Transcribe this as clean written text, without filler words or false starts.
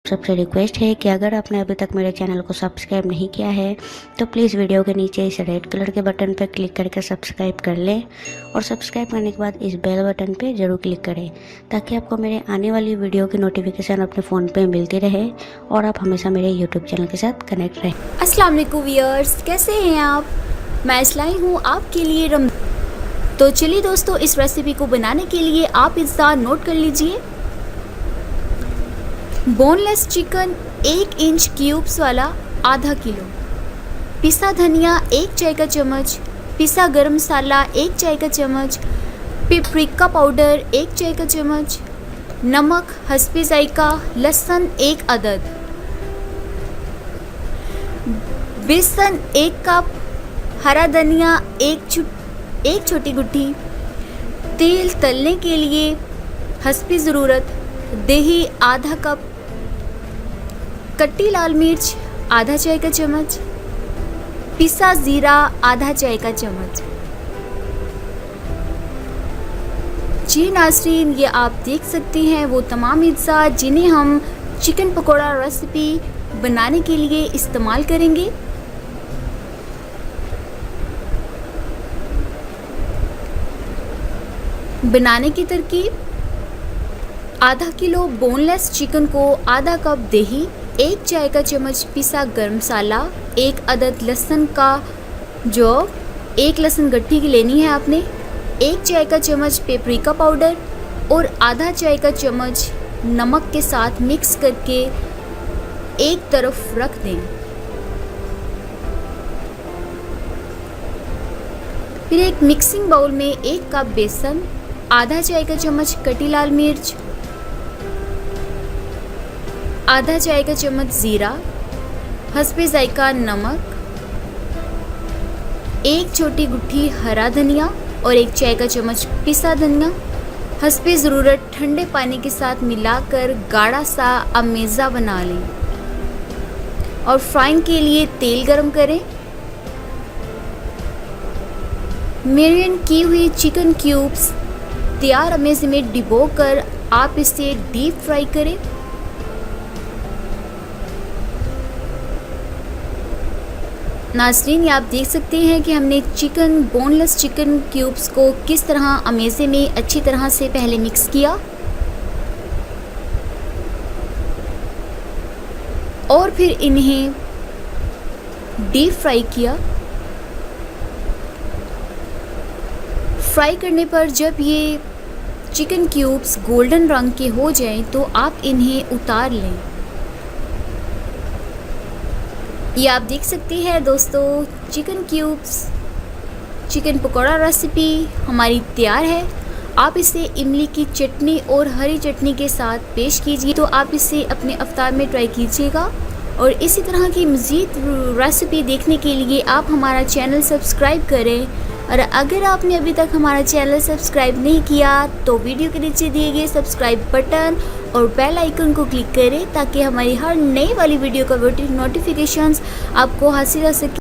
सबसे रिक्वेस्ट है कि अगर आपने अभी तक मेरे चैनल को सब्सक्राइब नहीं किया है तो प्लीज़ वीडियो के नीचे इस रेड कलर के बटन पर क्लिक करके सब्सक्राइब कर लें और सब्सक्राइब करने के बाद इस बेल बटन पे ज़रूर क्लिक करें ताकि आपको मेरे आने वाली वीडियो की नोटिफिकेशन अपने फ़ोन पे मिलती रहे और आप हमेशा मेरे यूट्यूब चैनल के साथ कनेक्ट रहें। अस्सलाम वालेकुम व्यूअर्स, कैसे हैं आप? मैं लाई हूँ आपके लिए तो चलिए दोस्तों, इस रेसिपी को बनाने के लिए आप इसका नोट कर लीजिए। बोनलेस चिकन 1 इंच क्यूब्स वाला आधा किलो, पिसा धनिया 1 चाय का चम्मच, पिसा गरम मसाला 1 चाय का चम्मच, पेपरिका पाउडर 1 चाय का चम्मच, नमक हस्बे जायका, लहसुन 1 अदद, बेसन 1 कप, हरा धनिया 1 छोटी गुट्ठी, तेल तलने के लिए हस्बे ज़रूरत, दही आधा कप, कट्टी लाल मिर्च आधा चाय का चम्मच, पिसा ज़ीरा आधा चाय का चम्मच। जी नाज़रीन, ये आप देख सकते हैं वो तमाम अज्जा जिन्हें हम चिकन पकोड़ा रेसिपी बनाने के लिए इस्तेमाल करेंगे। बनाने की तरकीब: आधा किलो बोनलेस चिकन को आधा कप दही, 1 चाय का चम्मच पिसा गरम मसाला, 1 अदद लहसुन का जो 1 लहसुन गट्ठी की लेनी है आपने, 1 चाय का चम्मच पेपरिका पाउडर और आधा चाय का चम्मच नमक के साथ मिक्स करके एक तरफ रख दें। फिर एक मिक्सिंग बाउल में 1 कप बेसन, आधा चाय का चम्मच कटी लाल मिर्च, आधा चाय का चम्मच ज़ीरा, हस्बे जायका नमक, 1 छोटी गुट्ठी हरा धनिया और 1 चाय का चम्मच पिसा धनिया हस्बे ज़रूरत ठंडे पानी के साथ मिलाकर गाढ़ा सा अमेज़ा बना लें और फ्राइंग के लिए तेल गरम करें। मैरिनेट की हुई चिकन क्यूब्स तैयार अमेज़े में डिबोकर आप इसे डीप फ्राई करें। नाज़रीन, ये आप देख सकते हैं कि हमने बोनलेस चिकन क्यूब्स को किस तरह अमेज़े में अच्छी तरह से पहले मिक्स किया और फिर इन्हें डीप फ्राई किया। फ्राई करने पर जब ये चिकन क्यूब्स गोल्डन रंग के हो जाएं तो आप इन्हें उतार लें। ये आप देख सकते हैं दोस्तों, चिकन पकौड़ा रेसिपी हमारी तैयार है। आप इसे इमली की चटनी और हरी चटनी के साथ पेश कीजिए तो आप इसे अपने अफ्तार में ट्राई कीजिएगा। और इसी तरह की मज़ीद रेसिपी देखने के लिए आप हमारा चैनल सब्सक्राइब करें और अगर आपने अभी तक हमारा चैनल सब्सक्राइब नहीं किया तो वीडियो के नीचे दिए गए सब्सक्राइब बटन और बेल आइकन को क्लिक करें ताकि हमारी हर नई वाली वीडियो का नोटिफिकेशंस आपको हासिल हो सके।